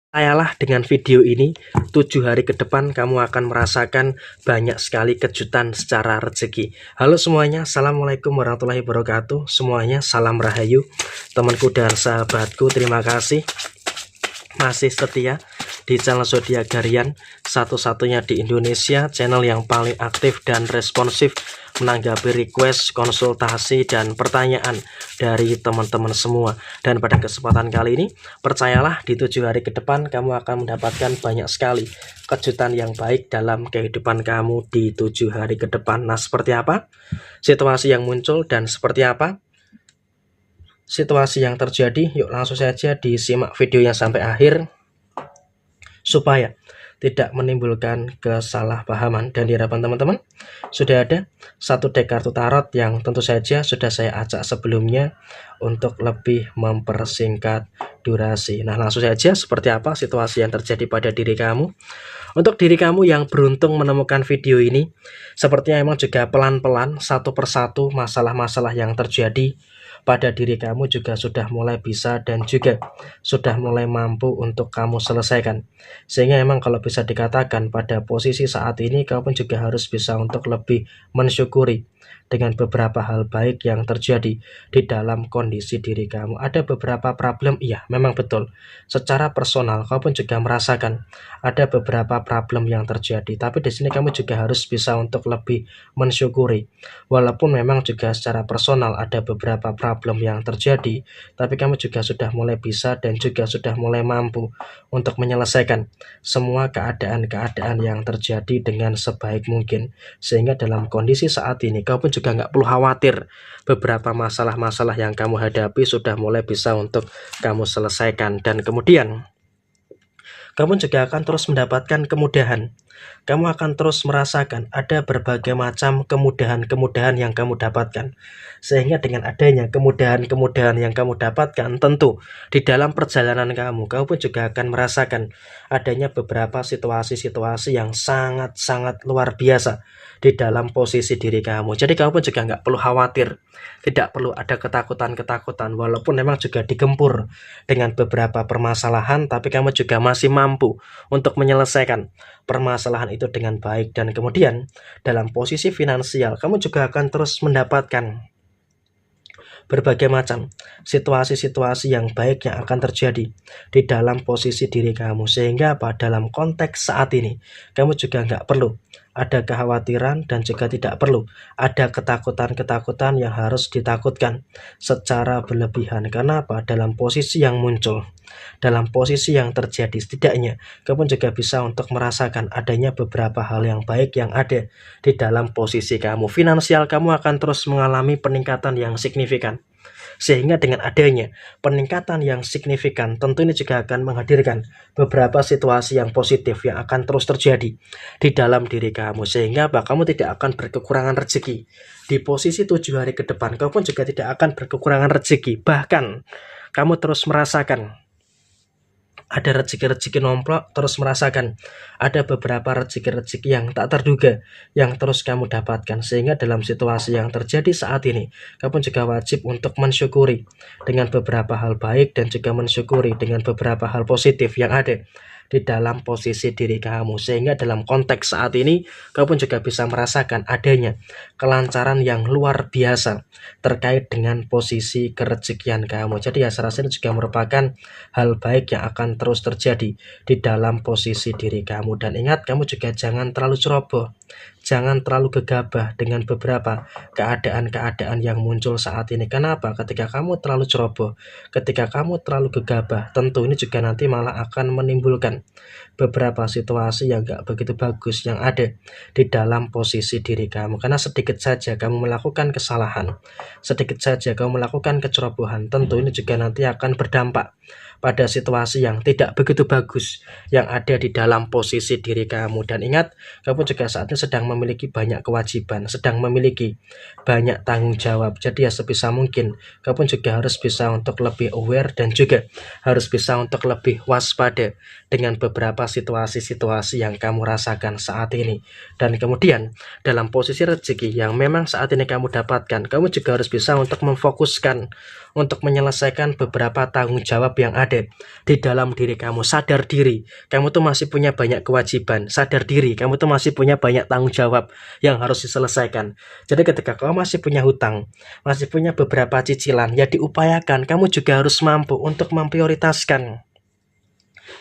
Percayalah dengan video ini, 7 hari ke depan kamu akan merasakan banyak sekali kejutan secara rezeki. Halo semuanya, Assalamualaikum warahmatullahi wabarakatuh. Semuanya salam rahayu, temanku dan sahabatku. Terima kasih masih setia di channel Zodiak Harian, satu-satunya di Indonesia, channel yang paling aktif dan responsif menanggapi request, konsultasi, dan pertanyaan dari teman-teman semua. Dan pada kesempatan kali ini, percayalah di 7 hari ke depan kamu akan mendapatkan banyak sekali kejutan yang baik dalam kehidupan kamu di 7 hari ke depan. Nah, seperti apa situasi yang muncul dan seperti apa situasi yang terjadi? Yuk langsung saja disimak videonya sampai akhir supaya tidak menimbulkan kesalahpahaman. Dan di hadapan teman-teman sudah ada satu deck kartu tarot yang tentu saja sudah saya acak sebelumnya untuk lebih mempersingkat durasi. Nah, langsung saja seperti apa situasi yang terjadi pada diri kamu. Untuk diri kamu yang beruntung menemukan video ini, sepertinya memang juga pelan-pelan satu persatu masalah-masalah yang terjadi pada diri kamu juga sudah mulai bisa dan juga sudah mulai mampu untuk kamu selesaikan. Sehingga memang kalau bisa dikatakan pada posisi saat ini kamu pun juga harus bisa untuk lebih mensyukuri dengan beberapa hal baik yang terjadi di dalam kondisi diri kamu. Ada beberapa problem, iya memang betul. Secara personal kamu pun juga merasakan ada beberapa problem yang terjadi. Tapi di sini kamu juga harus bisa untuk lebih mensyukuri. Walaupun memang juga secara personal ada beberapa problem yang terjadi, tapi kamu juga sudah mulai bisa dan juga sudah mulai mampu untuk menyelesaikan semua keadaan-keadaan yang terjadi dengan sebaik mungkin. Sehingga dalam kondisi saat ini kamu pun juga nggak perlu khawatir, beberapa masalah-masalah yang kamu hadapi sudah mulai bisa untuk kamu selesaikan. Dan kemudian kamu juga akan terus mendapatkan kemudahan. Kamu akan terus merasakan ada berbagai macam kemudahan-kemudahan yang kamu dapatkan. Sehingga dengan adanya kemudahan-kemudahan yang kamu dapatkan, tentu di dalam perjalanan kamu pun juga akan merasakan adanya beberapa situasi-situasi yang sangat-sangat luar biasa di dalam posisi diri kamu. Jadi kamu pun juga nggak perlu khawatir, tidak perlu ada ketakutan-ketakutan, walaupun memang juga digempur dengan beberapa permasalahan, tapi kamu juga masih mampu untuk menyelesaikan permasalahan itu dengan baik. Dan kemudian dalam posisi finansial kamu juga akan terus mendapatkan berbagai macam situasi-situasi yang baik yang akan terjadi di dalam posisi diri kamu. Sehingga dalam konteks saat ini kamu juga nggak perlu ada kekhawatiran dan juga tidak perlu ada ketakutan-ketakutan yang harus ditakutkan secara berlebihan. Karena dalam posisi yang muncul, dalam posisi yang terjadi, setidaknya kamu juga bisa untuk merasakan adanya beberapa hal yang baik yang ada di dalam posisi kamu. Finansial kamu akan terus mengalami peningkatan yang signifikan. Sehingga dengan adanya peningkatan yang signifikan, tentu ini juga akan menghadirkan beberapa situasi yang positif yang akan terus terjadi di dalam diri kamu. Sehingga kamu tidak akan berkekurangan rezeki. Di posisi 7 hari ke depan, kamu pun juga tidak akan berkekurangan rezeki. Bahkan kamu terus merasakan ada rezeki-rezeki nomplok, terus merasakan ada beberapa rezeki-rezeki yang tak terduga yang terus kamu dapatkan. Sehingga dalam situasi yang terjadi saat ini, kamu juga wajib untuk mensyukuri dengan beberapa hal baik dan juga mensyukuri dengan beberapa hal positif yang ada di dalam posisi diri kamu. Sehingga dalam konteks saat ini kamu pun juga bisa merasakan adanya kelancaran yang luar biasa terkait dengan posisi kerezekian kamu. Jadi ya saya rasa ini juga merupakan hal baik yang akan terus terjadi di dalam posisi diri kamu. Dan ingat, kamu juga jangan terlalu ceroboh, jangan terlalu gegabah dengan beberapa keadaan-keadaan yang muncul saat ini. Kenapa? Ketika kamu terlalu ceroboh, ketika kamu terlalu gegabah, tentu ini juga nanti malah akan menimbulkan beberapa situasi yang gak begitu bagus yang ada di dalam posisi diri kamu. Karena sedikit saja kamu melakukan kesalahan, sedikit saja kamu melakukan kecerobohan, tentu ini juga nanti akan berdampak pada situasi yang tidak begitu bagus yang ada di dalam posisi diri kamu. Dan ingat, kamu juga saat ini sedang memiliki banyak kewajiban, sedang memiliki banyak tanggung jawab. Jadi ya sebisa mungkin kau pun juga harus bisa untuk lebih aware dan juga harus bisa untuk lebih waspada dengan beberapa situasi-situasi yang kamu rasakan saat ini. Dan kemudian dalam posisi rezeki yang memang saat ini kamu dapatkan, kamu juga harus bisa untuk memfokuskan untuk menyelesaikan beberapa tanggung jawab yang ada di dalam diri kamu. Sadar diri, kamu tuh masih punya banyak kewajiban. Sadar diri, kamu tuh masih punya banyak tanggung jawab yang harus diselesaikan. Jadi ketika kamu masih punya hutang, masih punya beberapa cicilan, ya diupayakan kamu juga harus mampu untuk memprioritaskan.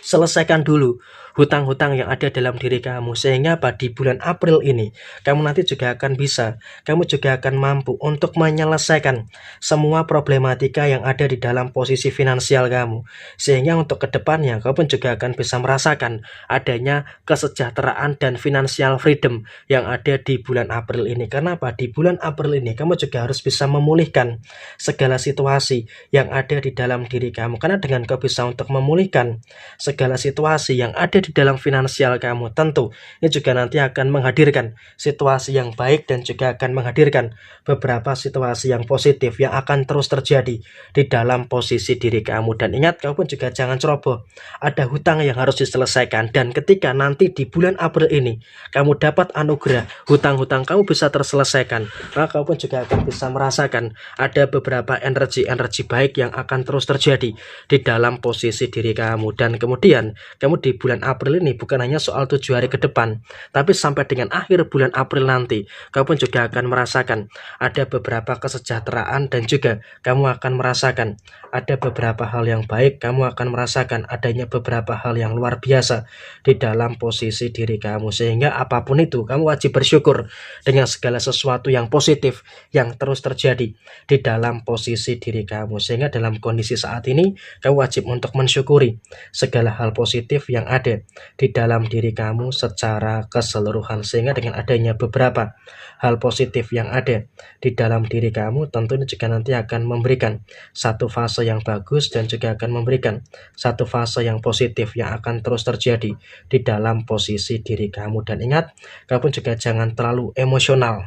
Selesaikan dulu hutang-hutang yang ada dalam diri kamu, sehingga di bulan April ini kamu nanti juga akan bisa, kamu juga akan mampu untuk menyelesaikan semua problematika yang ada di dalam posisi finansial kamu, sehingga untuk kedepannya kamu pun juga akan bisa merasakan adanya kesejahteraan dan financial freedom yang ada di bulan April ini. Karena di bulan April ini kamu juga harus bisa memulihkan segala situasi yang ada di dalam diri kamu, karena dengan kau bisa untuk memulihkan segala situasi yang ada di dalam finansial kamu, tentu ini juga nanti akan menghadirkan situasi yang baik dan juga akan menghadirkan beberapa situasi yang positif yang akan terus terjadi di dalam posisi diri kamu. Dan ingat, kamu pun juga jangan ceroboh, ada hutang yang harus diselesaikan, dan ketika nanti di bulan April ini kamu dapat anugerah hutang-hutang kamu bisa terselesaikan, maka kamu pun juga akan bisa merasakan ada beberapa energi-energi baik yang akan terus terjadi di dalam posisi diri kamu. Dan kemudian kamu di bulan April ini bukan hanya soal 7 hari ke depan, tapi sampai dengan akhir bulan April nanti kamu pun juga akan merasakan ada beberapa kesejahteraan, dan juga kamu akan merasakan ada beberapa hal yang baik, kamu akan merasakan adanya beberapa hal yang luar biasa di dalam posisi diri kamu. Sehingga apapun itu kamu wajib bersyukur dengan segala sesuatu yang positif yang terus terjadi di dalam posisi diri kamu. Sehingga dalam kondisi saat ini kamu wajib untuk mensyukuri segala hal positif yang ada di dalam diri kamu secara keseluruhan. Sehingga dengan adanya beberapa hal positif yang ada di dalam diri kamu, tentu ini juga nanti akan memberikan satu fase yang bagus dan juga akan memberikan satu fase yang positif yang akan terus terjadi di dalam posisi diri kamu. Dan ingat, kamu pun juga jangan terlalu emosional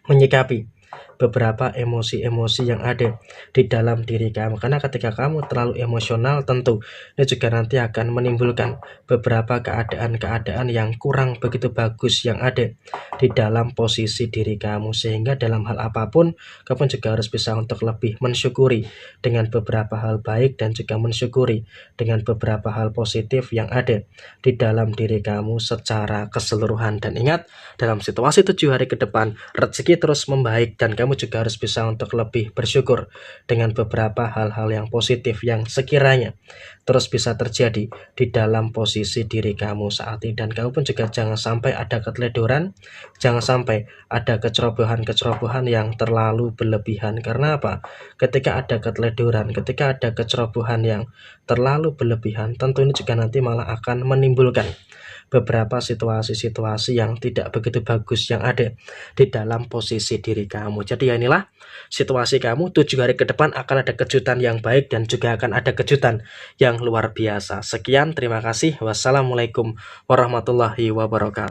menyikapi beberapa emosi-emosi yang ada di dalam diri kamu, karena ketika kamu terlalu emosional, tentu ini juga nanti akan menimbulkan beberapa keadaan-keadaan yang kurang begitu bagus yang ada di dalam posisi diri kamu. Sehingga dalam hal apapun kamu juga harus bisa untuk lebih mensyukuri dengan beberapa hal baik dan juga mensyukuri dengan beberapa hal positif yang ada di dalam diri kamu secara keseluruhan. Dan ingat, dalam situasi 7 hari ke depan rezeki terus membaik, dan kamu juga harus bisa untuk lebih bersyukur dengan beberapa hal-hal yang positif yang sekiranya terus bisa terjadi di dalam posisi diri kamu saat ini. Dan kamu pun juga jangan sampai ada keteledoran, jangan sampai ada kecerobohan-kecerobohan yang terlalu berlebihan. Karena apa? Ketika ada keteledoran, ketika ada kecerobohan yang terlalu berlebihan, tentu ini juga nanti malah akan menimbulkan beberapa situasi-situasi yang tidak begitu bagus yang ada di dalam posisi diri kamu. Jadi ya inilah situasi kamu 7 hari ke depan, akan ada kejutan yang baik dan juga akan ada kejutan yang luar biasa. Sekian, terima kasih. Wassalamualaikum warahmatullahi wabarakatuh.